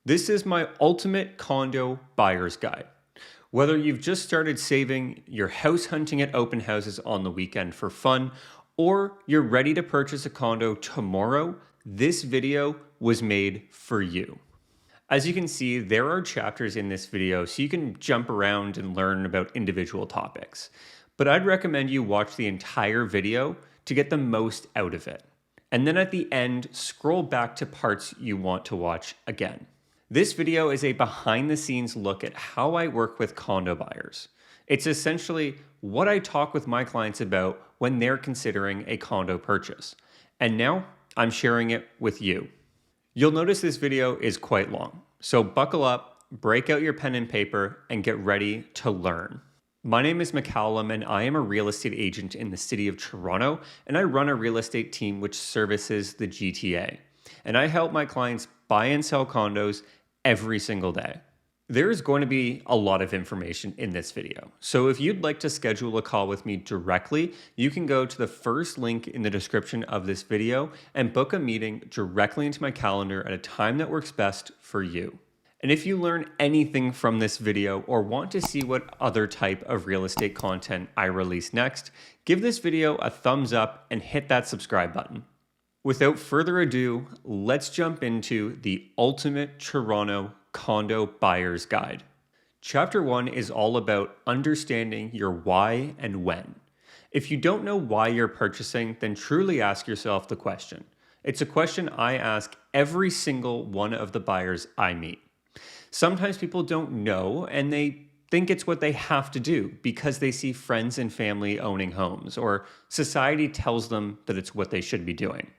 This is my ultimate condo buyer's guide. Whether you've just started saving, you're house hunting at open houses on the weekend for fun, or you're ready to purchase a condo tomorrow, this video was made for you. As you can see, there are chapters in this video so you can jump around and learn about individual topics. But I'd recommend you watch the entire video to get the most out of it. And then at the end, scroll back to parts you want to watch again. This video is a behind the scenes look at how I work with condo buyers. It's essentially what I talk with my clients about when they're considering a condo purchase. And now I'm sharing it with you. You'll notice this video is quite long, so buckle up, break out your pen and paper, and get ready to learn. My name is McCallum, and I am a real estate agent in the city of Toronto, and I run a real estate team which services the GTA. And I help my clients buy and sell condos every single day. There is going to be a lot of information in this video. So if you'd like to schedule a call with me directly, you can go to the first link in the description of this video and book a meeting directly into my calendar at a time that works best for you. And if you learn anything from this video or want to see what other type of real estate content I release next, give this video a thumbs up and hit that subscribe button. Without further ado, let's jump into the ultimate Toronto condo buyer's guide. Chapter 1 is all about understanding your why and when. If you don't know why you're purchasing, then truly ask yourself the question. It's a question I ask every single one of the buyers I meet. Sometimes people don't know and they think it's what they have to do because they see friends and family owning homes, or society tells them that it's what they should be doing.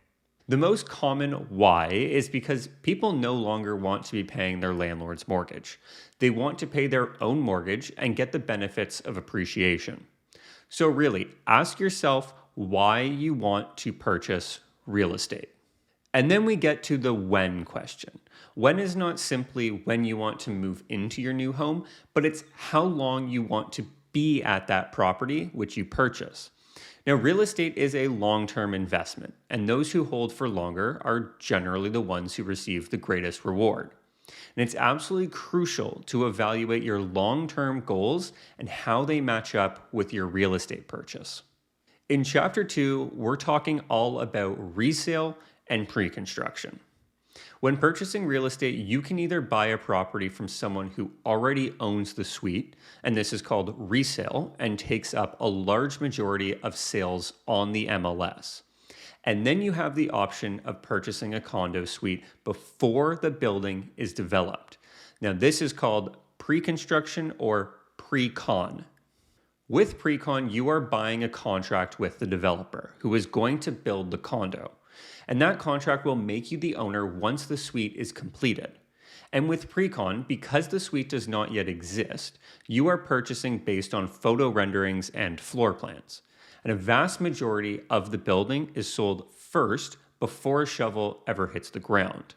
The most common why is because people no longer want to be paying their landlord's mortgage. They want to pay their own mortgage and get the benefits of appreciation. So really, ask yourself why you want to purchase real estate. And then we get to the when question. When is not simply when you want to move into your new home, but it's how long you want to be at that property which you purchase. Now, real estate is a long-term investment, and those who hold for longer are generally the ones who receive the greatest reward. And it's absolutely crucial to evaluate your long-term goals and how they match up with your real estate purchase. In Chapter 2, we're talking all about resale and pre-construction. When purchasing real estate, you can either buy a property from someone who already owns the suite, and this is called resale and takes up a large majority of sales on the MLS. And then you have the option of purchasing a condo suite before the building is developed. Now, this is called pre-construction or pre-con. With pre-con, you are buying a contract with the developer who is going to build the condo. And that contract will make you the owner once the suite is completed. And with pre-con, because the suite does not yet exist, you are purchasing based on photo renderings and floor plans. And a vast majority of the building is sold first before a shovel ever hits the ground.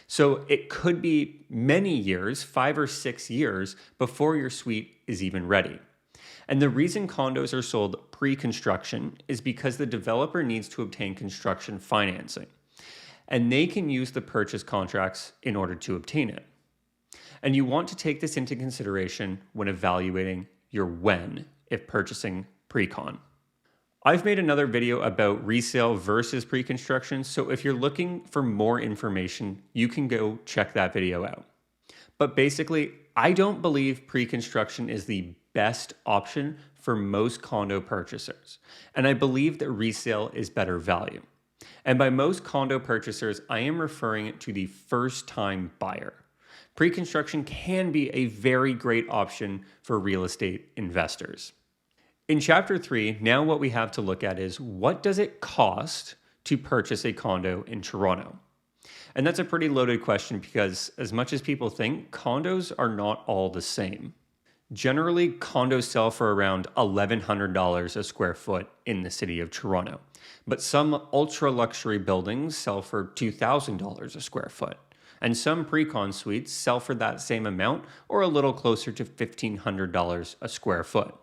So it could be many years, 5 or 6 years, before your suite is even ready. And the reason condos are sold pre-construction is because the developer needs to obtain construction financing, and they can use the purchase contracts in order to obtain it. And you want to take this into consideration when evaluating your when if purchasing pre-con. I've made another video about resale versus pre-construction, so if you're looking for more information, you can go check that video out. But basically, I don't believe pre-construction is the best option for most condo purchasers, and I believe that resale is better value. And by most condo purchasers, I am referring to the first-time buyer. Pre-construction can be a very great option for real estate investors. In Chapter 3, now what we have to look at is what does it cost to purchase a condo in Toronto? And that's a pretty loaded question because as much as people think, condos are not all the same. Generally, condos sell for around $1,100 a square foot in the city of Toronto, but some ultra-luxury buildings sell for $2,000 a square foot, and some pre-con suites sell for that same amount or a little closer to $1,500 a square foot.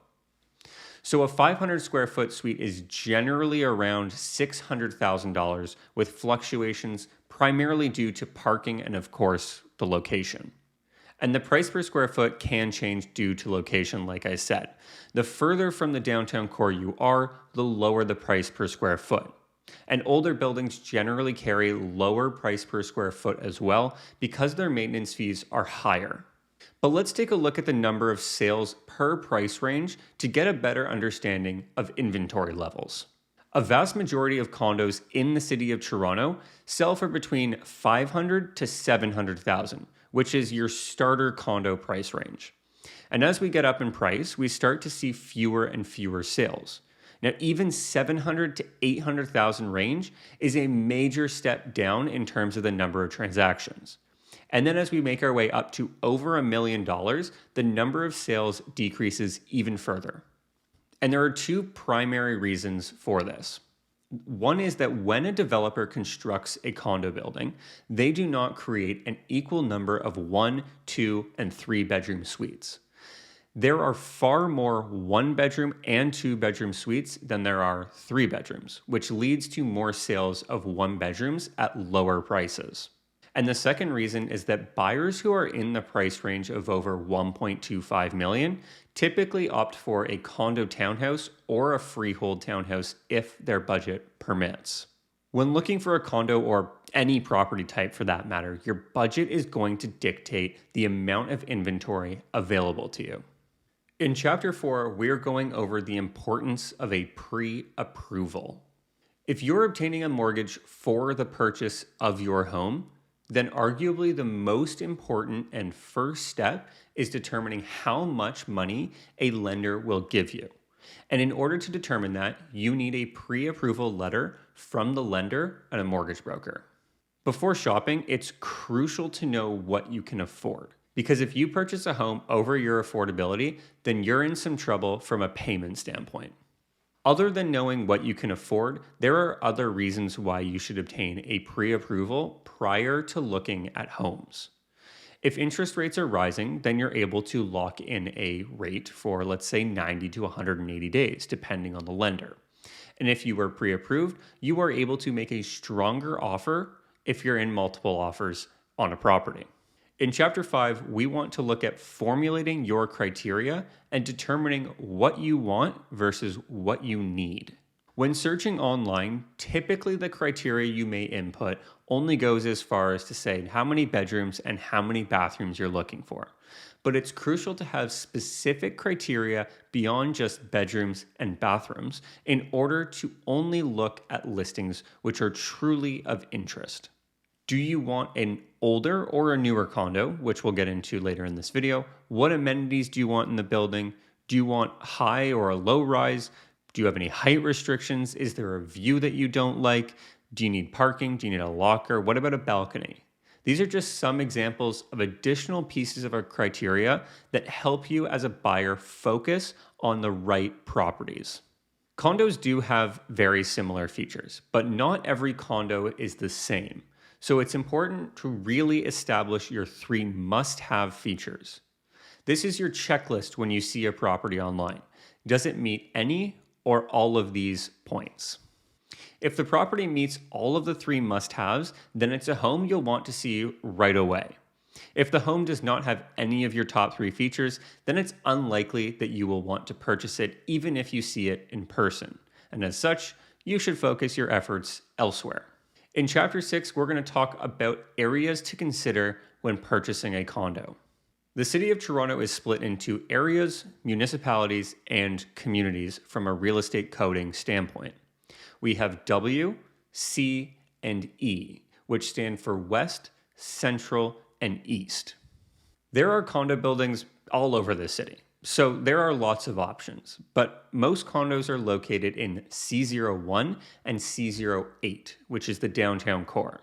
So a 500 square foot suite is generally around $600,000 with fluctuations primarily due to parking and, of course, the location. And the price per square foot can change due to location, like I said. The further from the downtown core you are, the lower the price per square foot. And older buildings generally carry lower price per square foot as well because their maintenance fees are higher. But let's take a look at the number of sales per price range to get a better understanding of inventory levels. A vast majority of condos in the city of Toronto sell for between $500,000 to $700,000, which is your starter condo price range. And as we get up in price, we start to see fewer and fewer sales. Now, even $700,000 to $800,000 range is a major step down in terms of the number of transactions. And then as we make our way up to over $1 million, the number of sales decreases even further. And there are two primary reasons for this. One is that when a developer constructs a condo building, they do not create an equal number of 1, 2, and 3 bedroom suites. There are far more 1 bedroom and 2 bedroom suites than there are 3 bedrooms, which leads to more sales of 1 bedrooms at lower prices. And the second reason is that buyers who are in the price range of over $1.25 million typically opt for a condo townhouse or a freehold townhouse if their budget permits. When looking for a condo or any property type for that matter, your budget is going to dictate the amount of inventory available to you. In Chapter 4, we're going over the importance of a pre-approval. If you're obtaining a mortgage for the purchase of your home, then arguably the most important and first step is determining how much money a lender will give you. And in order to determine that, you need a pre-approval letter from the lender and a mortgage broker. Before shopping, it's crucial to know what you can afford. Because if you purchase a home over your affordability, then you're in some trouble from a payment standpoint. Other than knowing what you can afford, there are other reasons why you should obtain a pre-approval prior to looking at homes. If interest rates are rising, then you're able to lock in a rate for, let's say, 90 to 180 days, depending on the lender. And if you were pre-approved, you are able to make a stronger offer if you're in multiple offers on a property. In Chapter 5, we want to look at formulating your criteria and determining what you want versus what you need. When searching online, typically the criteria you may input only goes as far as to say how many bedrooms and how many bathrooms you're looking for. But it's crucial to have specific criteria beyond just bedrooms and bathrooms in order to only look at listings which are truly of interest. Do you want an older or a newer condo, which we'll get into later in this video? What amenities do you want in the building? Do you want high or a low rise? Do you have any height restrictions? Is there a view that you don't like? Do you need parking? Do you need a locker? What about a balcony? These are just some examples of additional pieces of our criteria that help you as a buyer focus on the right properties. Condos do have very similar features, but not every condo is the same. So it's important to really establish your 3 must-have features. This is your checklist when you see a property online. Does it meet any or all of these points? If the property meets all of the 3 must-haves, then it's a home you'll want to see right away. If the home does not have any of your top 3 features, then it's unlikely that you will want to purchase it even if you see it in person. And as such, you should focus your efforts elsewhere. In Chapter 6, we're going to talk about areas to consider when purchasing a condo. The City of Toronto is split into areas, municipalities, and communities from a real estate coding standpoint. We have W, C, and E, which stand for West, Central, and East. There are condo buildings all over the city, so there are lots of options, but most condos are located in C01 and C08, which is the downtown core.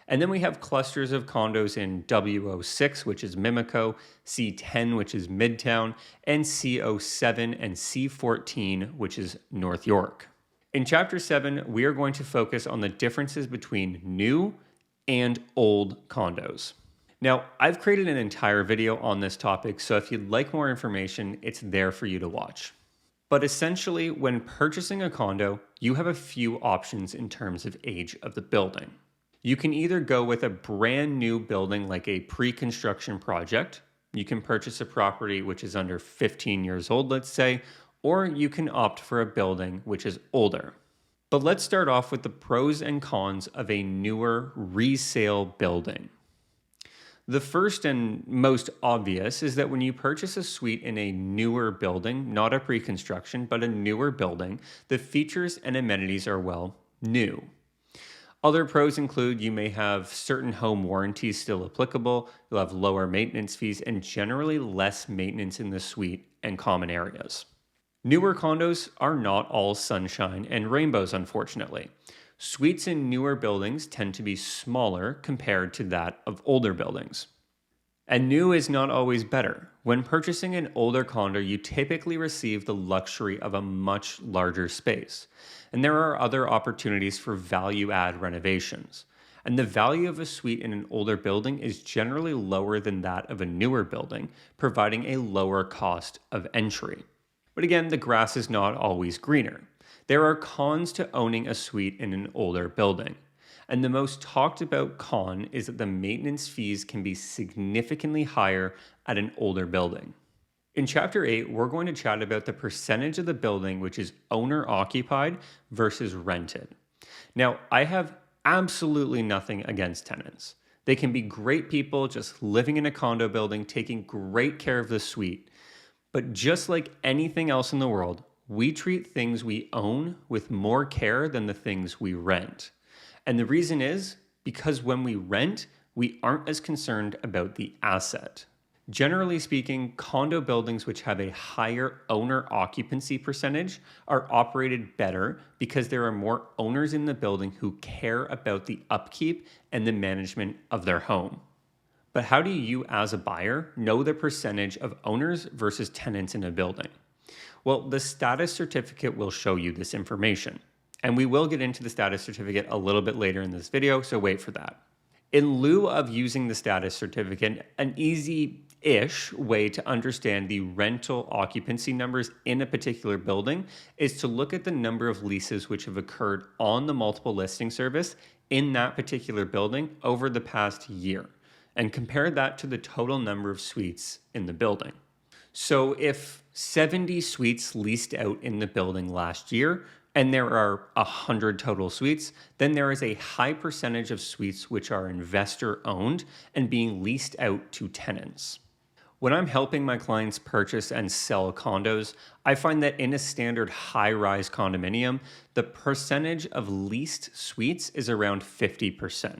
And then we have clusters of condos in W06, which is Mimico, C10, which is Midtown, and C07 and C14, which is North York. In Chapter 7, we are going to focus on the differences between new and old condos. Now, I've created an entire video on this topic, so if you'd like more information, it's there for you to watch. But essentially, when purchasing a condo, you have a few options in terms of age of the building. You can either go with a brand new building like a pre-construction project. You can purchase a property which is under 15 years old, let's say, or you can opt for a building which is older. But let's start off with the pros and cons of a newer resale building. The first and most obvious is that when you purchase a suite in a newer building, not a pre-construction, but a newer building, the features and amenities are, well, new. Other pros include you may have certain home warranties still applicable, you'll have lower maintenance fees, and generally less maintenance in the suite and common areas. Newer condos are not all sunshine and rainbows, unfortunately. Suites in newer buildings tend to be smaller compared to that of older buildings. And new is not always better. When purchasing an older condo, you typically receive the luxury of a much larger space. And there are other opportunities for value-add renovations. And the value of a suite in an older building is generally lower than that of a newer building, providing a lower cost of entry. But again, the grass is not always greener. There are cons to owning a suite in an older building. And the most talked about con is that the maintenance fees can be significantly higher at an older building. In Chapter 8, we're going to chat about the percentage of the building which is owner occupied versus rented. Now, I have absolutely nothing against tenants. They can be great people just living in a condo building, taking great care of the suite. But just like anything else in the world, we treat things we own with more care than the things we rent. And the reason is because when we rent, we aren't as concerned about the asset. Generally speaking, condo buildings which have a higher owner occupancy percentage are operated better because there are more owners in the building who care about the upkeep and the management of their home. But how do you, as a buyer, know the percentage of owners versus tenants in a building? Well, the status certificate will show you this information. And we will get into the status certificate a little bit later in this video, so wait for that. In lieu of using the status certificate, an easy-ish way to understand the rental occupancy numbers in a particular building is to look at the number of leases which have occurred on the multiple listing service in that particular building over the past year, and compare that to the total number of suites in the building. So if 70 suites leased out in the building last year, and there are 100 total suites, then there is a high percentage of suites which are investor-owned and being leased out to tenants. When I'm helping my clients purchase and sell condos, I find that in a standard high-rise condominium, the percentage of leased suites is around 50%.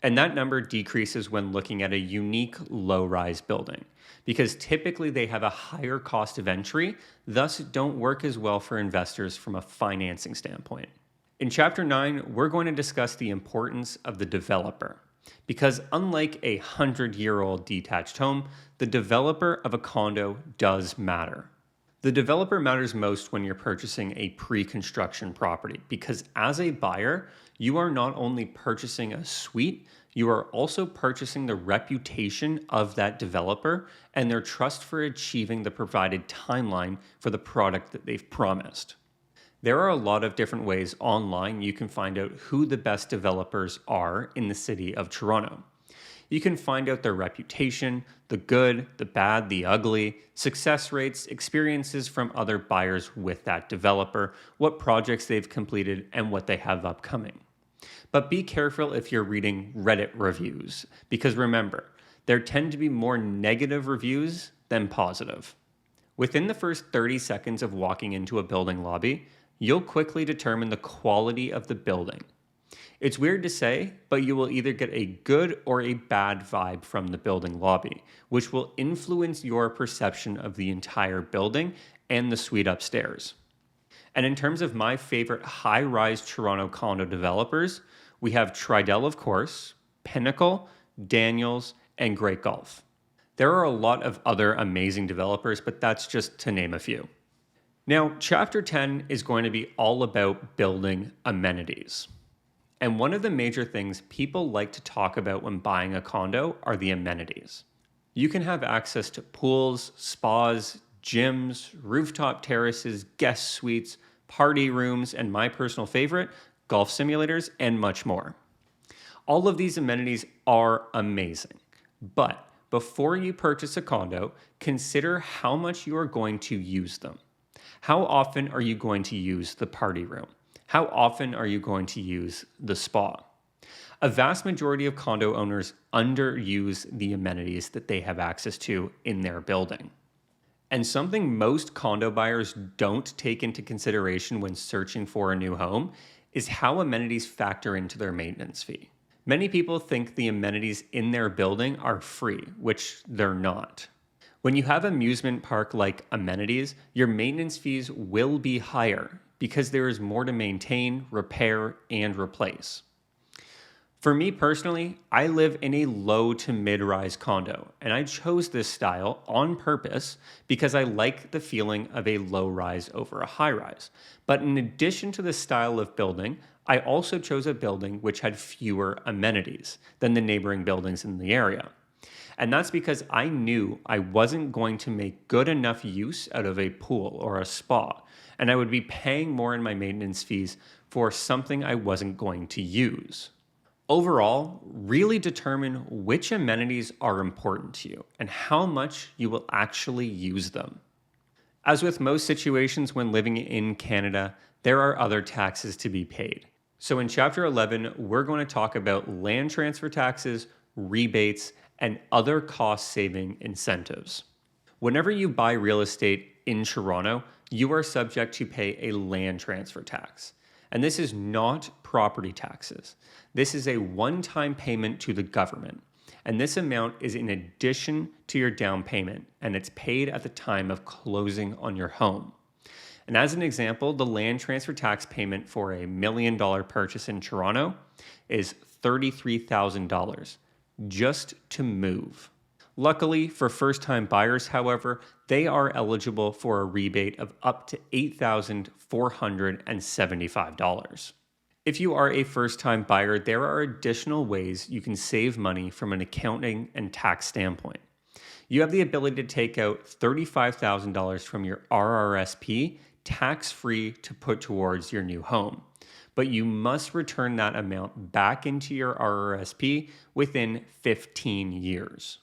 And that number decreases when looking at a unique low-rise building, because typically they have a higher cost of entry, thus don't work as well for investors from a financing standpoint. In Chapter 9, we're going to discuss the importance of the developer, because unlike a 100-year-old detached home, the developer of a condo does matter. The developer matters most when you're purchasing a pre-construction property, because as a buyer, you are not only purchasing a suite, you are also purchasing the reputation of that developer and their trust for achieving the provided timeline for the product that they've promised. There are a lot of different ways online you can find out who the best developers are in the city of Toronto. You can find out their reputation, the good, the bad, the ugly, success rates, experiences from other buyers with that developer, what projects they've completed, and what they have upcoming. But be careful if you're reading Reddit reviews, because remember, there tend to be more negative reviews than positive. Within the first 30 seconds of walking into a building lobby, you'll quickly determine the quality of the building. It's weird to say, but you will either get a good or a bad vibe from the building lobby, which will influence your perception of the entire building and the suite upstairs. And in terms of my favorite high-rise Toronto condo developers, we have Tridel, of course, Pinnacle, Daniels, and Great Gulf. There are a lot of other amazing developers, but that's just to name a few. Now, Chapter 10 is going to be all about building amenities. And one of the major things people like to talk about when buying a condo are the amenities. You can have access to pools, spas, gyms, rooftop terraces, guest suites, party rooms, and my personal favorite, golf simulators, and much more. All of these amenities are amazing, but before you purchase a condo, consider how much you are going to use them. How often are you going to use the party room? How often are you going to use the spa? A vast majority of condo owners underuse the amenities that they have access to in their building. And something most condo buyers don't take into consideration when searching for a new home is how amenities factor into their maintenance fee. Many people think the amenities in their building are free, which they're not. When you have amusement park-like amenities, your maintenance fees will be higher because there is more to maintain, repair, and replace. For me personally, I live in a low to mid-rise condo, and I chose this style on purpose because I like the feeling of a low rise over a high rise. But in addition to the style of building, I also chose a building which had fewer amenities than the neighboring buildings in the area. And that's because I knew I wasn't going to make good enough use out of a pool or a spa, and I would be paying more in my maintenance fees for something I wasn't going to use. Overall, really determine which amenities are important to you and how much you will actually use them. As with most situations when living in Canada, there are other taxes to be paid. So in Chapter 11, we're going to talk about land transfer taxes, rebates, and other cost-saving incentives. Whenever you buy real estate in Toronto, you are subject to pay a land transfer tax. And this is not property taxes. This is a one-time payment to the government. And this amount is in addition to your down payment, and it's paid at the time of closing on your home. And as an example, the land transfer tax payment for a $1 million purchase in Toronto is $33,000 just to move. Luckily for first-time buyers, however, they are eligible for a rebate of up to $8,475. If you are a first-time buyer, there are additional ways you can save money from an accounting and tax standpoint. You have the ability to take out $35,000 from your RRSP tax-free to put towards your new home. But you must return that amount back into your RRSP within 15 years.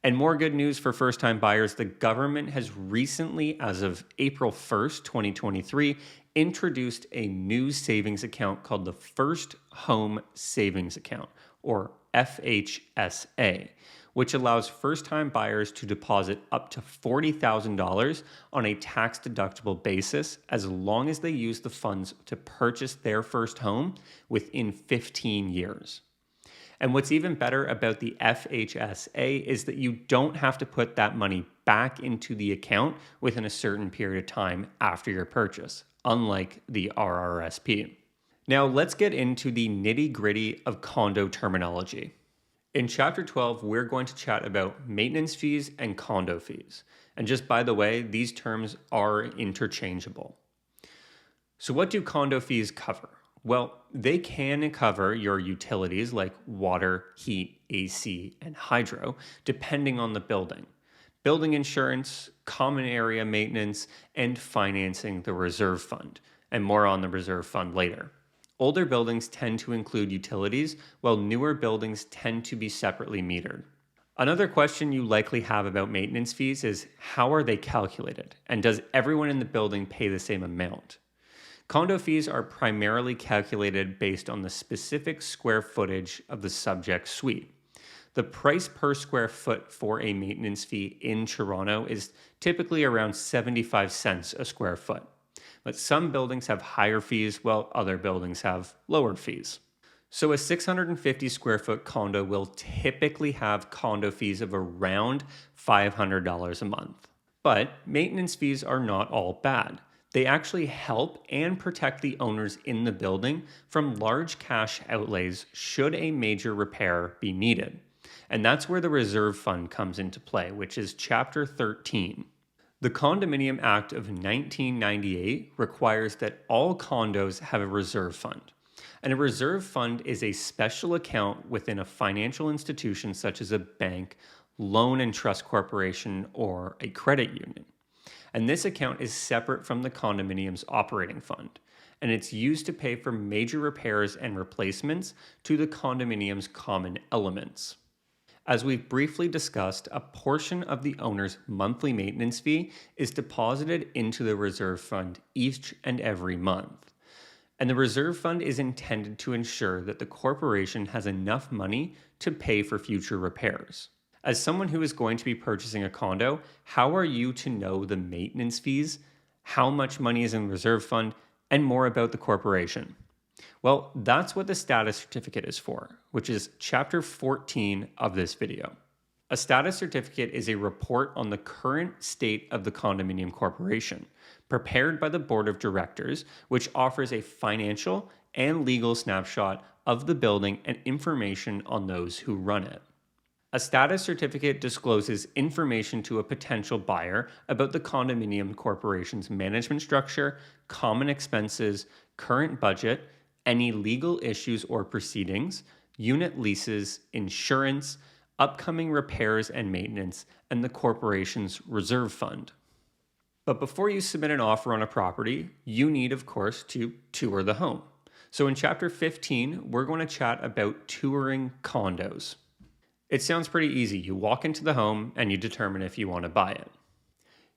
And more good news for first-time buyers, the government has recently, as of April 1st, 2023, introduced a new savings account called the First Home Savings Account, or FHSA, which allows first-time buyers to deposit up to $40,000 on a tax-deductible basis as long as they use the funds to purchase their first home within 15 years. And what's even better about the FHSA is that you don't have to put that money back into the account within a certain period of time after your purchase, unlike the RRSP. Now let's get into the nitty-gritty of condo terminology. In Chapter 12, we're going to chat about maintenance fees and condo fees. And just by the way, these terms are interchangeable. So what do condo fees cover? Well, they can cover your utilities like water, heat, AC, and hydro, depending on the building. Building insurance, common area maintenance, and financing the reserve fund. And more on the reserve fund later. Older buildings tend to include utilities, while newer buildings tend to be separately metered. Another question you likely have about maintenance fees is how are they calculated? And does everyone in the building pay the same amount? Condo fees are primarily calculated based on the specific square footage of the subject suite. The price per square foot for a maintenance fee in Toronto is typically around 75 cents a square foot. But some buildings have higher fees while other buildings have lower fees. So a 650 square foot condo will typically have condo fees of around $500 a month. But maintenance fees are not all bad. They actually help and protect the owners in the building from large cash outlays should a major repair be needed. And that's where the reserve fund comes into play, which is Chapter 13. The Condominium Act of 1998 requires that all condos have a reserve fund. And a reserve fund is a special account within a financial institution such as a bank, loan and trust corporation, or a credit union. And this account is separate from the condominium's operating fund. and it's used to pay for major repairs and replacements to the condominium's common elements. As we've briefly discussed, a portion of the owner's monthly maintenance fee is deposited into the reserve fund each and every month. And the reserve fund is intended to ensure that the corporation has enough money to pay for future repairs. As someone who is going to be purchasing a condo, how are you to know the maintenance fees, how much money is in the reserve fund, and more about the corporation? Well, that's what the status certificate is for, which is chapter 14 of this video. A status certificate is a report on the current state of the condominium corporation, prepared by the board of directors, which offers a financial and legal snapshot of the building and information on those who run it. A status certificate discloses information to a potential buyer about the condominium corporation's management structure, common expenses, current budget, any legal issues or proceedings, unit leases, insurance, upcoming repairs and maintenance, and the corporation's reserve fund. But before you submit an offer on a property, you need, of course, to tour the home. So in chapter 15, we're going to chat about touring condos. It sounds pretty easy. You walk into the home and you determine if you want to buy it.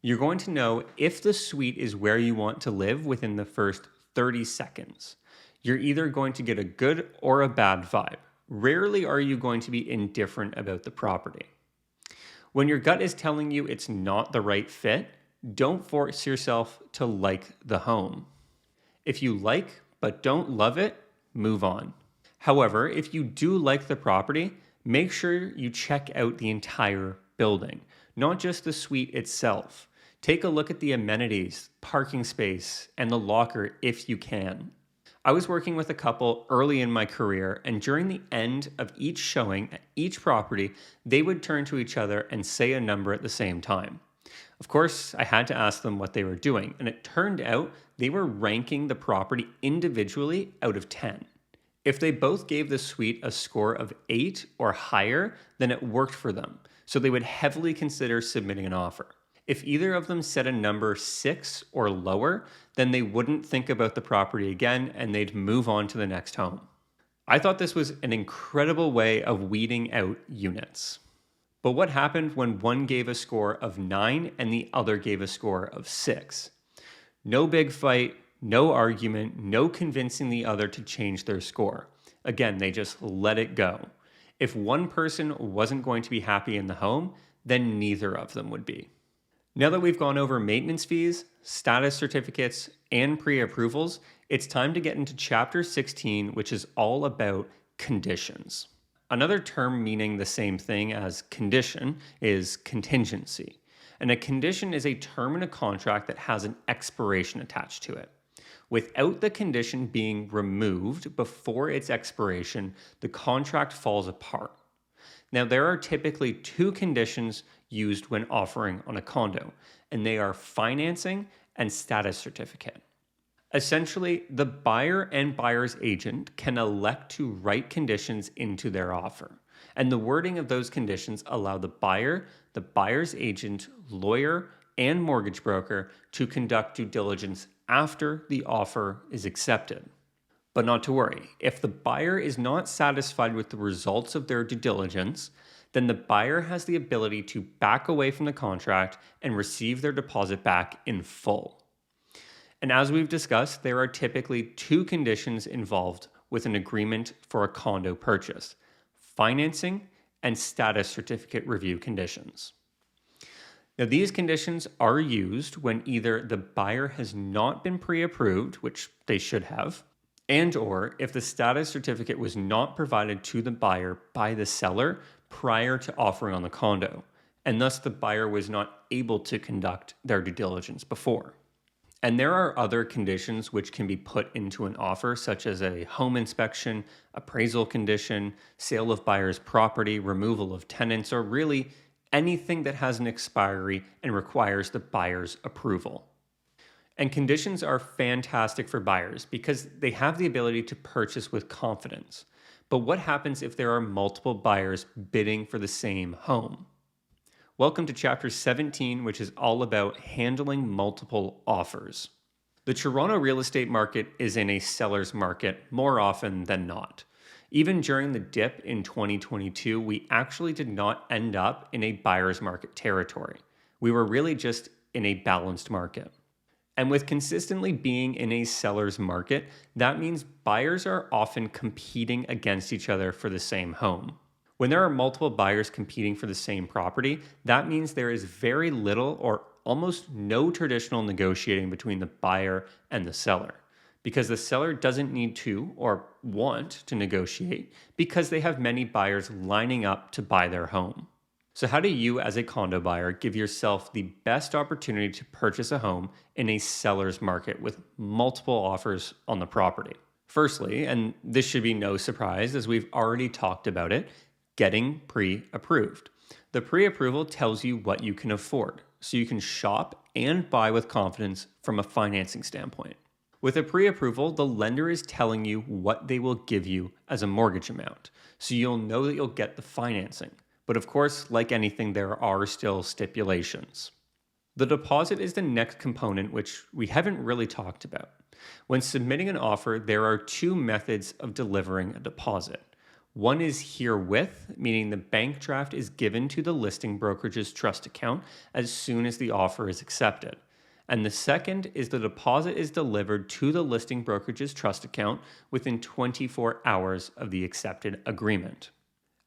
You're going to know if the suite is where you want to live within the first 30 seconds. You're either going to get a good or a bad vibe. Rarely are you going to be indifferent about the property. When your gut is telling you it's not the right fit, don't force yourself to like the home. If you like but don't love it, move on. However, if you do like the property, make sure you check out the entire building, not just the suite itself. Take a look at the amenities, parking space, and the locker if you can. I was working with a couple early in my career, and during the end of each showing at each property, they would turn to each other and say a number at the same time. Of course, I had to ask them what they were doing, and it turned out they were ranking the property individually out of 10. If they both gave the suite a score of 8 or higher, then it worked for them, so they would heavily consider submitting an offer. If either of them set a number 6 or lower, then they wouldn't think about the property again and they'd move on to the next home. I thought this was an incredible way of weeding out units. But what happened when one gave a score of 9 and the other gave a score of 6? No big fight, no argument, no convincing the other to change their score. Again, they just let it go. If one person wasn't going to be happy in the home, then neither of them would be. Now that we've gone over maintenance fees, status certificates, and pre-approvals, it's time to get into chapter 16, which is all about conditions. Another term meaning the same thing as condition is contingency. And a condition is a term in a contract that has an expiration attached to it. Without the condition being removed before its expiration, the contract falls apart. Now, there are typically 2 conditions used when offering on a condo, and they are financing and status certificate. Essentially, the buyer and buyer's agent can elect to write conditions into their offer, and the wording of those conditions allow the buyer, the buyer's agent, lawyer, and mortgage broker to conduct due diligence after the offer is accepted. But not to worry, if the buyer is not satisfied with the results of their due diligence, then the buyer has the ability to back away from the contract and receive their deposit back in full. And as we've discussed, there are typically 2 conditions involved with an agreement for a condo purchase: financing and status certificate review conditions. Now, these conditions are used when either the buyer has not been pre-approved, which they should have, and or if the status certificate was not provided to the buyer by the seller prior to offering on the condo, and thus the buyer was not able to conduct their due diligence before. And there are other conditions which can be put into an offer, such as a home inspection, appraisal condition, sale of buyer's property, removal of tenants, or really anything that has an expiry and requires the buyer's approval. And conditions are fantastic for buyers because they have the ability to purchase with confidence. But what happens if there are multiple buyers bidding for the same home? Welcome to chapter 17, which is all about handling multiple offers. The Toronto real estate market is in a seller's market more often than not. Even during the dip in 2022, we actually did not end up in a buyer's market territory. We were really just in a balanced market. And with consistently being in a seller's market, that means buyers are often competing against each other for the same home. When there are multiple buyers competing for the same property, that means there is very little or almost no traditional negotiating between the buyer and the seller, because the seller doesn't need to or want to negotiate because they have many buyers lining up to buy their home. So how do you, as a condo buyer, give yourself the best opportunity to purchase a home in a seller's market with multiple offers on the property? Firstly, and this should be no surprise as we've already talked about it, getting pre-approved. The pre-approval tells you what you can afford, so you can shop and buy with confidence from a financing standpoint. With a pre-approval, the lender is telling you what they will give you as a mortgage amount, so you'll know that you'll get the financing. But of course, like anything, there are still stipulations. The deposit is the next component, which we haven't really talked about. When submitting an offer, there are two methods of delivering a deposit. One is herewith, meaning the bank draft is given to the listing brokerage's trust account as soon as the offer is accepted. And the second is the deposit is delivered to the listing brokerage's trust account within 24 hours of the accepted agreement.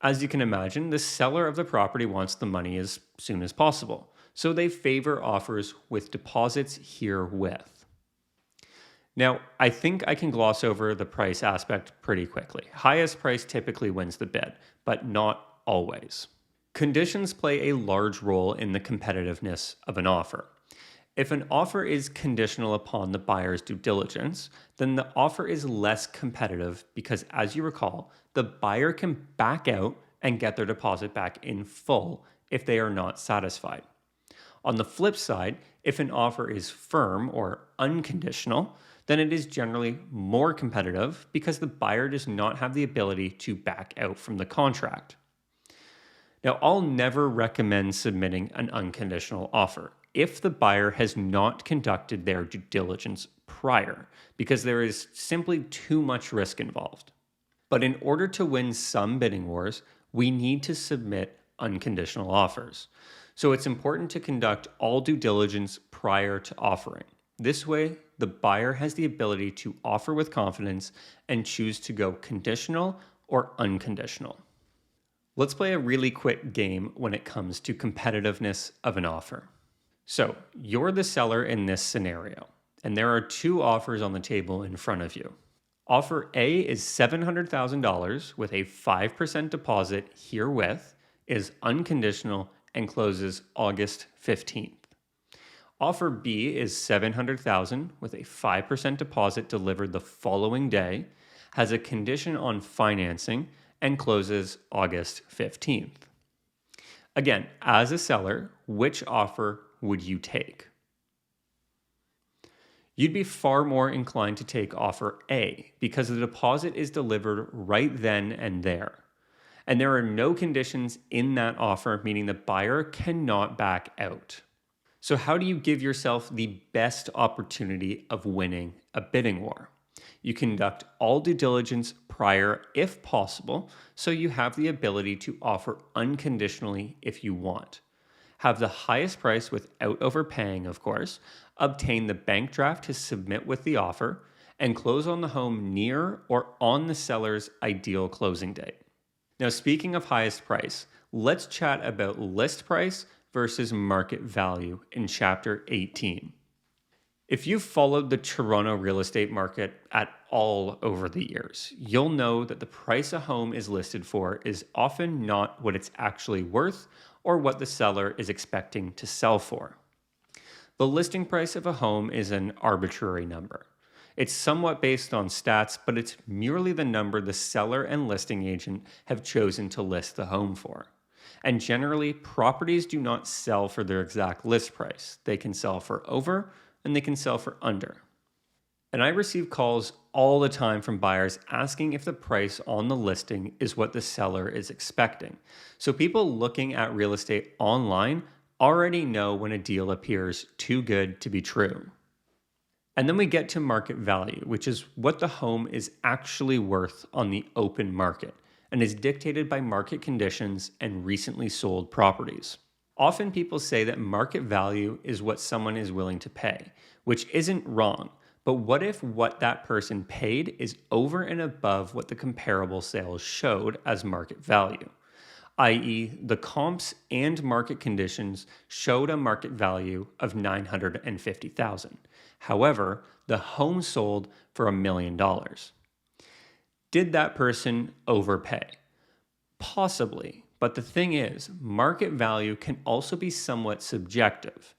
As you can imagine, the seller of the property wants the money as soon as possible, so they favor offers with deposits herewith. Now, I think I can gloss over the price aspect pretty quickly. Highest price typically wins the bid, but not always. Conditions play a large role in the competitiveness of an offer. If an offer is conditional upon the buyer's due diligence, then the offer is less competitive because, as you recall, the buyer can back out and get their deposit back in full if they are not satisfied. On the flip side, if an offer is firm or unconditional, then it is generally more competitive because the buyer does not have the ability to back out from the contract. Now, I'll never recommend submitting an unconditional offer if the buyer has not conducted their due diligence prior, because there is simply too much risk involved. But in order to win some bidding wars, we need to submit unconditional offers. So it's important to conduct all due diligence prior to offering. This way, the buyer has the ability to offer with confidence and choose to go conditional or unconditional. Let's play a really quick game when it comes to competitiveness of an offer. So, you're the seller in this scenario, and there are two offers on the table in front of you. Offer A is $700,000 with a 5% deposit herewith, is unconditional, and closes August 15th. Offer B is $700,000 with a 5% deposit delivered the following day, has a condition on financing, and closes August 15th. Again, as a seller, which offer would you take? You'd be far more inclined to take offer A because the deposit is delivered right then and there. And there are no conditions in that offer, meaning the buyer cannot back out. So how do you give yourself the best opportunity of winning a bidding war? You conduct all due diligence prior if possible, so you have the ability to offer unconditionally if you want. Have the highest price without overpaying, of course, obtain the bank draft to submit with the offer, and close on the home near or on the seller's ideal closing date. Now, speaking of highest price, let's chat about list price versus market value in Chapter 18. If you've followed the Toronto real estate market at all over the years, you'll know that the price a home is listed for is often not what it's actually worth or what the seller is expecting to sell for. The listing price of a home is an arbitrary number. It's somewhat based on stats, but it's merely the number the seller and listing agent have chosen to list the home for. And generally, properties do not sell for their exact list price. They can sell for over, and they can sell for under. And I receive calls all the time from buyers asking if the price on the listing is what the seller is expecting. So people looking at real estate online already know when a deal appears too good to be true. And then we get to market value, which is what the home is actually worth on the open market and is dictated by market conditions and recently sold properties. Often people say that market value is what someone is willing to pay, which isn't wrong. But what if what that person paid is over and above what the comparable sales showed as market value? I.e., the comps and market conditions showed a market value of $950,000. However, the home sold for $1 million. Did that person overpay? Possibly, but the thing is, market value can also be somewhat subjective.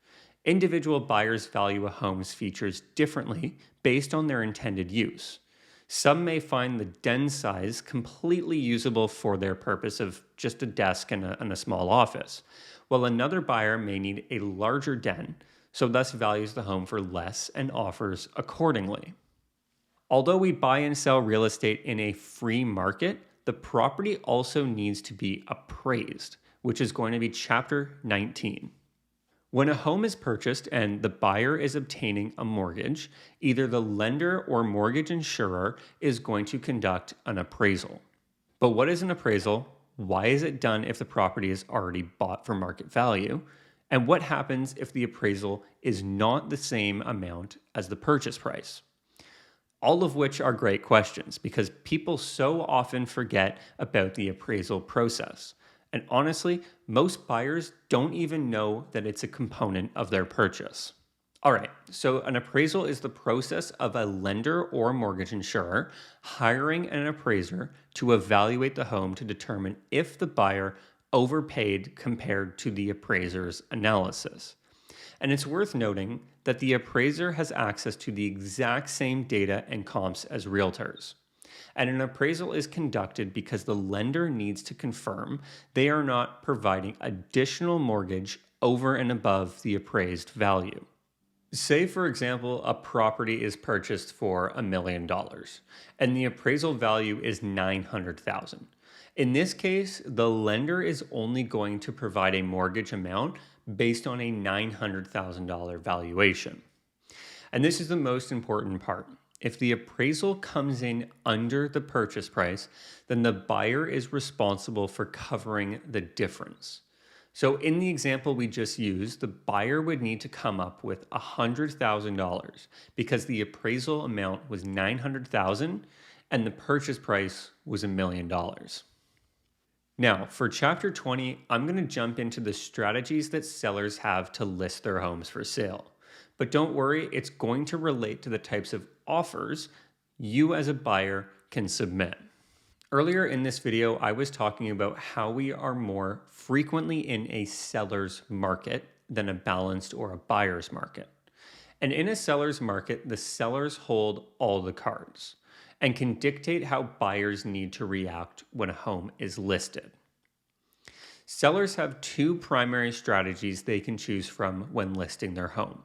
Individual buyers value a home's features differently based on their intended use. Some may find the den size completely usable for their purpose of just a desk and a small office, while another buyer may need a larger den, so thus values the home for less and offers accordingly. Although we buy and sell real estate in a free market, the property also needs to be appraised, which is going to be Chapter 19. When a home is purchased and the buyer is obtaining a mortgage, either the lender or mortgage insurer is going to conduct an appraisal. But what is an appraisal? Why is it done if the property is already bought for market value? And what happens if the appraisal is not the same amount as the purchase price? All of which are great questions because people so often forget about the appraisal process. And honestly, most buyers don't even know that it's a component of their purchase. All right, so an appraisal is the process of a lender or mortgage insurer hiring an appraiser to evaluate the home to determine if the buyer overpaid compared to the appraiser's analysis. And it's worth noting that the appraiser has access to the exact same data and comps as realtors. And an appraisal is conducted because the lender needs to confirm they are not providing additional mortgage over and above the appraised value. Say, for example, a property is purchased for $1 million and the appraisal value is $900,000. In this case, the lender is only going to provide a mortgage amount based on a $900,000 valuation. And this is the most important part. If the appraisal comes in under the purchase price, then the buyer is responsible for covering the difference. So in the example we just used, the buyer would need to come up with $100,000 because the appraisal amount was $900,000 and the purchase price was $1 million. Now, for Chapter 20, I'm going to jump into the strategies that sellers have to list their homes for sale. But don't worry, it's going to relate to the types of offers you as a buyer can submit. Earlier in this video, I was talking about how we are more frequently in a seller's market than a balanced or a buyer's market. And in a seller's market, the sellers hold all the cards and can dictate how buyers need to react when a home is listed. Sellers have two primary strategies they can choose from when listing their home.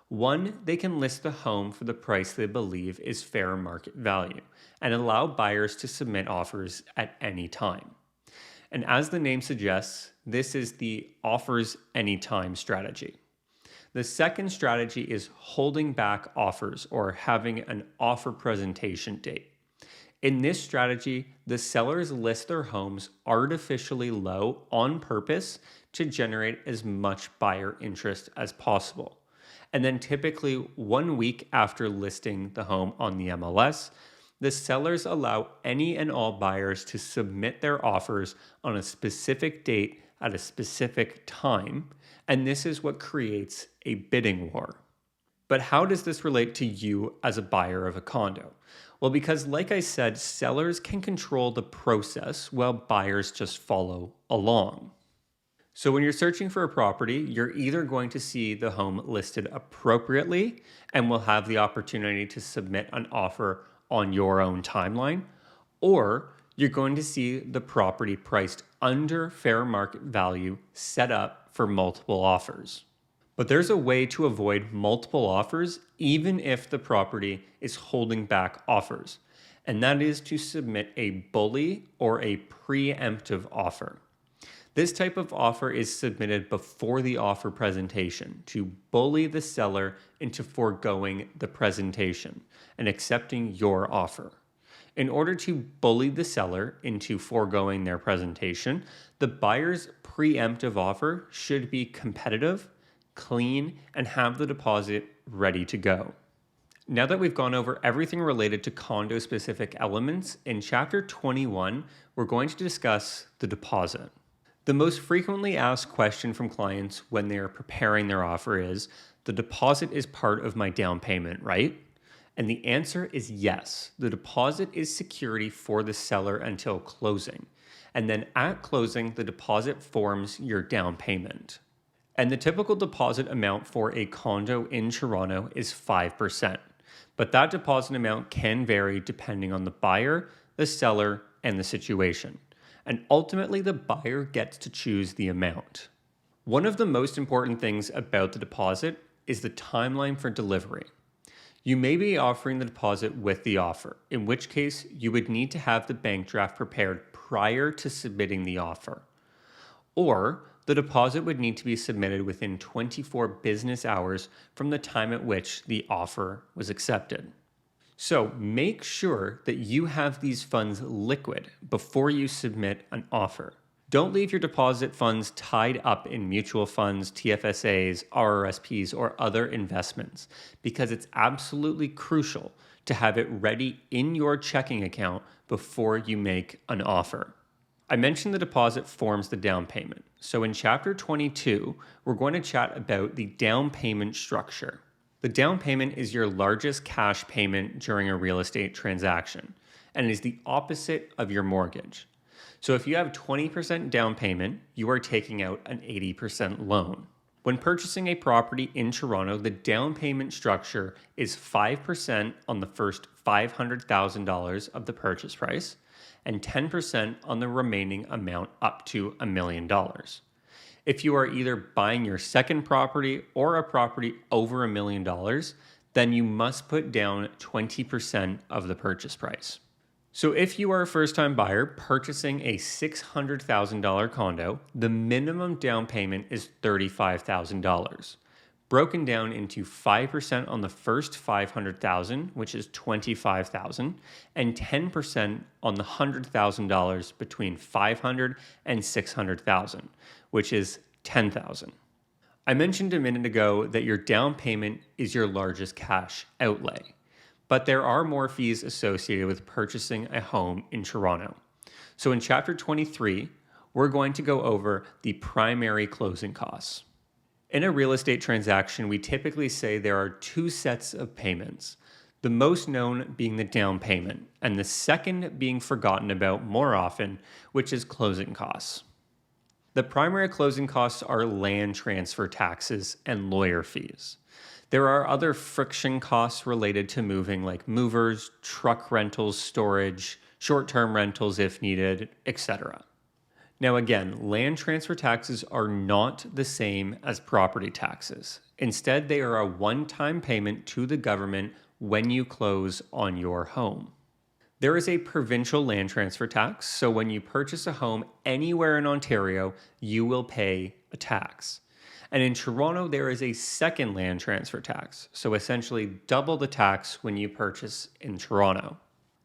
One, they can list the home for the price they believe is fair market value and allow buyers to submit offers at any time. And as the name suggests, this is the offers anytime strategy. The second strategy is holding back offers or having an offer presentation date. In this strategy, the sellers list their homes artificially low on purpose to generate as much buyer interest as possible. And then typically 1 week after listing the home on the MLS, the sellers allow any and all buyers to submit their offers on a specific date at a specific time. And this is what creates a bidding war. But how does this relate to you as a buyer of a condo? Well, because like I said, sellers can control the process while buyers just follow along. So when you're searching for a property, you're either going to see the home listed appropriately and will have the opportunity to submit an offer on your own timeline, or you're going to see the property priced under fair market value set up for multiple offers. But there's a way to avoid multiple offers even if the property is holding back offers, and that is to submit a bully or a preemptive offer. This type of offer is submitted before the offer presentation to bully the seller into foregoing the presentation and accepting your offer. In order to bully the seller into foregoing their presentation, the buyer's preemptive offer should be competitive, clean, and have the deposit ready to go. Now that we've gone over everything related to condo-specific elements, in Chapter 21, we're going to discuss the deposit. The most frequently asked question from clients when they are preparing their offer is, the deposit is part of my down payment, right? And the answer is yes. The deposit is security for the seller until closing. And then at closing, the deposit forms your down payment. And the typical deposit amount for a condo in Toronto is 5%. But that deposit amount can vary depending on the buyer, the seller, and the situation. And ultimately, the buyer gets to choose the amount. One of the most important things about the deposit is the timeline for delivery. You may be offering the deposit with the offer, in which case you would need to have the bank draft prepared prior to submitting the offer. Or the deposit would need to be submitted within 24 business hours from the time at which the offer was accepted. So make sure that you have these funds liquid before you submit an offer. Don't leave your deposit funds tied up in mutual funds, TFSAs, RRSPs, or other investments, because it's absolutely crucial to have it ready in your checking account before you make an offer. I mentioned the deposit forms the down payment. So in Chapter 22, we're going to chat about the down payment structure. The down payment is your largest cash payment during a real estate transaction, and is the opposite of your mortgage. So if you have 20% down payment, you are taking out an 80% loan. When purchasing a property in Toronto, the down payment structure is 5% on the first $500,000 of the purchase price and 10% on the remaining amount up to $1 million. If you are either buying your second property or a property over $1 million, then you must put down 20% of the purchase price. So if you are a first-time buyer purchasing a $600,000 condo, the minimum down payment is $35,000, broken down into 5% on the first $500,000, which is $25,000, and 10% on the $100,000 between $500,000 and $600,000, which is $10,000. I mentioned a minute ago that your down payment is your largest cash outlay. But there are more fees associated with purchasing a home in Toronto. So in Chapter 23, we're going to go over the primary closing costs. In a real estate transaction, we typically say there are two sets of payments, the most known being the down payment, and the second being forgotten about more often, which is closing costs. The primary closing costs are land transfer taxes and lawyer fees. There are other friction costs related to moving, like movers, truck rentals, storage, short-term rentals if needed, etc. Now again, land transfer taxes are not the same as property taxes. Instead, they are a one-time payment to the government when you close on your home. There is a provincial land transfer tax, so when you purchase a home anywhere in Ontario, you will pay a tax. And in Toronto, there is a second land transfer tax, so essentially double the tax when you purchase in Toronto.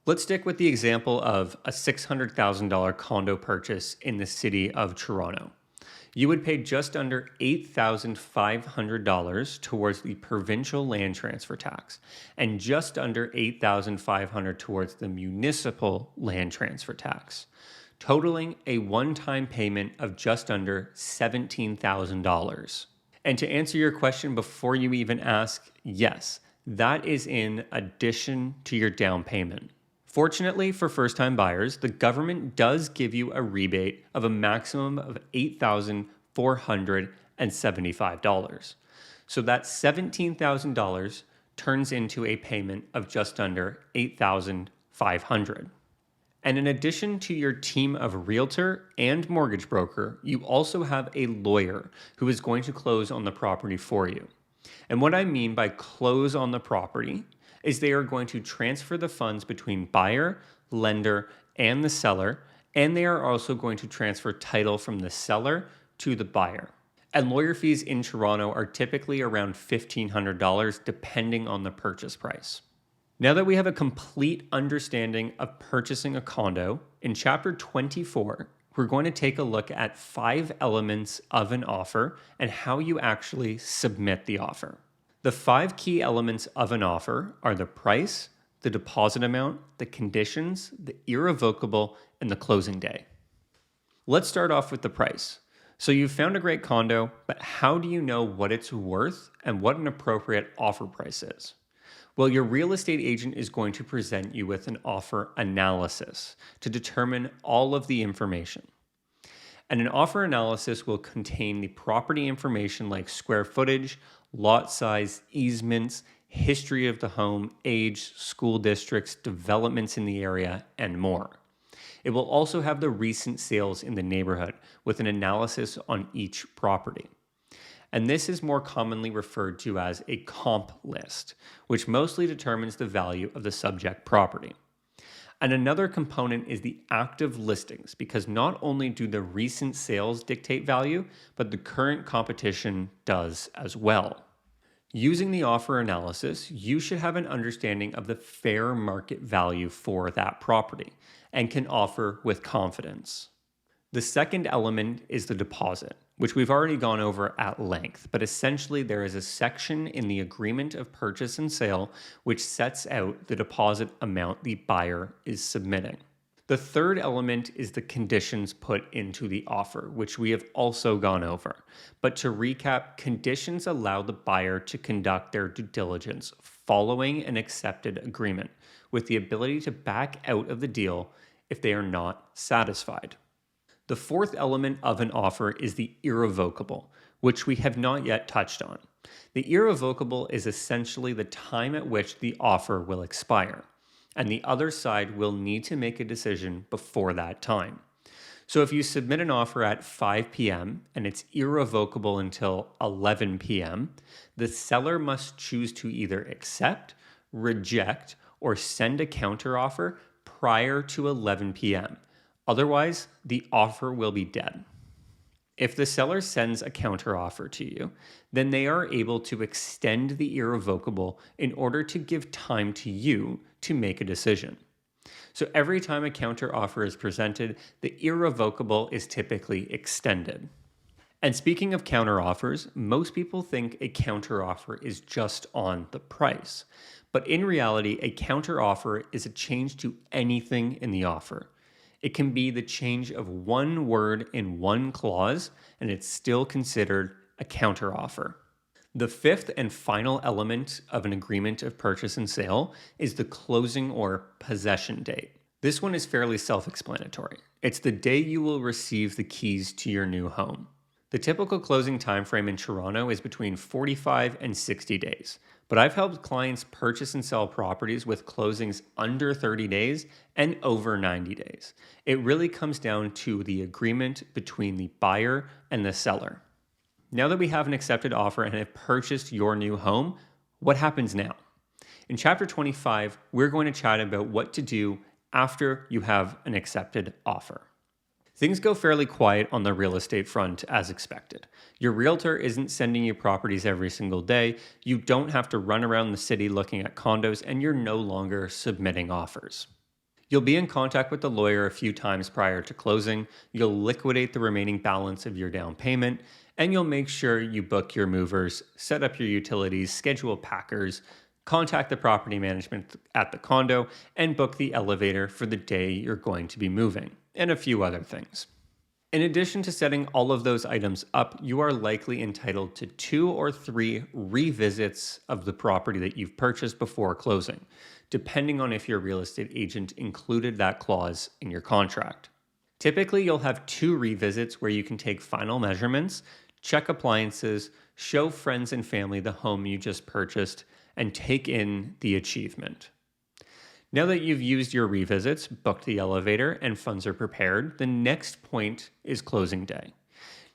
Let's stick with the example of a $600,000 condo purchase in the city of Toronto. You would pay just under $8,500 towards the provincial land transfer tax and just under $8,500 towards the municipal land transfer tax, totaling a one-time payment of just under $17,000. And to answer your question before you even ask, yes, that is in addition to your down payment. Fortunately for first-time buyers, the government does give you a rebate of a maximum of $8,475. So that $17,000 turns into a payment of just under $8,500. And in addition to your team of realtor and mortgage broker, you also have a lawyer who is going to close on the property for you. And what I mean by close on the property is they are going to transfer the funds between buyer, lender, and the seller and they are also going to transfer title from the seller to the buyer. And lawyer fees in Toronto are typically around $1,500 depending on the purchase price. Now that we have a complete understanding of purchasing a condo, in Chapter 24, we're going to take a look at 5 elements of an offer and how you actually submit the offer. The 5 key elements of an offer are the price, the deposit amount, the conditions, the irrevocable, and the closing day. Let's start off with the price. So you've found a great condo, but how do you know what it's worth and what an appropriate offer price is? Well, your real estate agent is going to present you with an offer analysis to determine all of the information. And an offer analysis will contain the property information like square footage, lot size, easements, history of the home, age, school districts, developments in the area, and more. It will also have the recent sales in the neighborhood with an analysis on each property. And this is more commonly referred to as a comp list, which mostly determines the value of the subject property. And another component is the active listings, because not only do the recent sales dictate value, but the current competition does as well. Using the offer analysis, you should have an understanding of the fair market value for that property and can offer with confidence. The second element is the deposit, which we've already gone over at length, but essentially there is a section in the agreement of purchase and sale which sets out the deposit amount the buyer is submitting. The third element is the conditions put into the offer, which we have also gone over. But to recap, conditions allow the buyer to conduct their due diligence following an accepted agreement, with the ability to back out of the deal if they are not satisfied. The fourth element of an offer is the irrevocable, which we have not yet touched on. The irrevocable is essentially the time at which the offer will expire, and the other side will need to make a decision before that time. So if you submit an offer at 5 p.m. and it's irrevocable until 11 p.m., the seller must choose to either accept, reject, or send a counteroffer prior to 11 p.m. Otherwise, the offer will be dead. If the seller sends a counteroffer to you, then they are able to extend the irrevocable in order to give time to you to make a decision. So every time a counteroffer is presented, the irrevocable is typically extended. And speaking of counteroffers, most people think a counteroffer is just on the price. But in reality, a counteroffer is a change to anything in the offer. It can be the change of one word in one clause, and it's still considered a counteroffer. The fifth and final element of an agreement of purchase and sale is the closing or possession date. This one is fairly self-explanatory. It's the day you will receive the keys to your new home. The typical closing timeframe in Toronto is between 45 and 60 days, but I've helped clients purchase and sell properties with closings under 30 days and over 90 days. It really comes down to the agreement between the buyer and the seller. Now that we have an accepted offer and have purchased your new home, what happens now? In Chapter 25, we're going to chat about what to do after you have an accepted offer. Things go fairly quiet on the real estate front as expected. Your realtor isn't sending you properties every single day, you don't have to run around the city looking at condos, and you're no longer submitting offers. You'll be in contact with the lawyer a few times prior to closing, you'll liquidate the remaining balance of your down payment, and you'll make sure you book your movers, set up your utilities, schedule packers, contact the property management at the condo, and book the elevator for the day you're going to be moving, and a few other things. In addition to setting all of those items up, you are likely entitled to 2 or 3 revisits of the property that you've purchased before closing, depending on if your real estate agent included that clause in your contract. Typically, you'll have 2 revisits where you can take final measurements, check appliances, show friends and family the home you just purchased, and take in the achievement. Now that you've used your revisits, booked the elevator, and funds are prepared, the next point is closing day.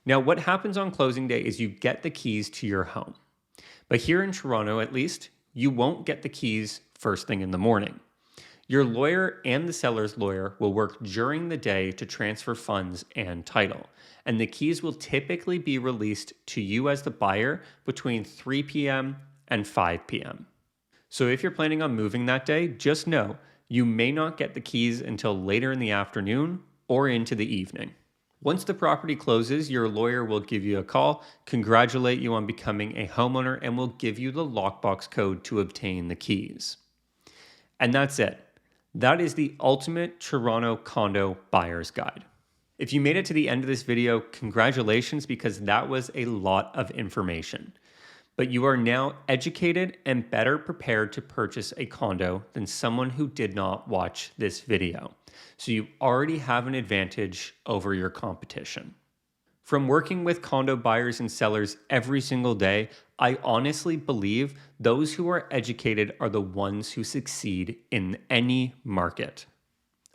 Now, what happens on closing day is you get the keys to your home. But here in Toronto, at least, you won't get the keys first thing in the morning. Your lawyer and the seller's lawyer will work during the day to transfer funds and title, and the keys will typically be released to you as the buyer between 3 p.m. and 5 p.m. So if you're planning on moving that day, just know you may not get the keys until later in the afternoon or into the evening. Once the property closes, your lawyer will give you a call, congratulate you on becoming a homeowner, and will give you the lockbox code to obtain the keys. And that's it. That is the ultimate Toronto condo buyer's guide. If you made it to the end of this video, congratulations, because that was a lot of information. But you are now educated and better prepared to purchase a condo than someone who did not watch this video. So you already have an advantage over your competition. From working with condo buyers and sellers every single day, I honestly believe those who are educated are the ones who succeed in any market.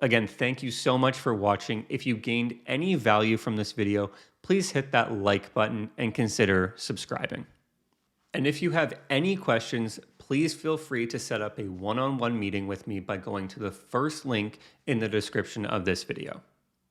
Again, thank you so much for watching. If you gained any value from this video, please hit that like button and consider subscribing. And if you have any questions, please feel free to set up a one-on-one meeting with me by going to the first link in the description of this video.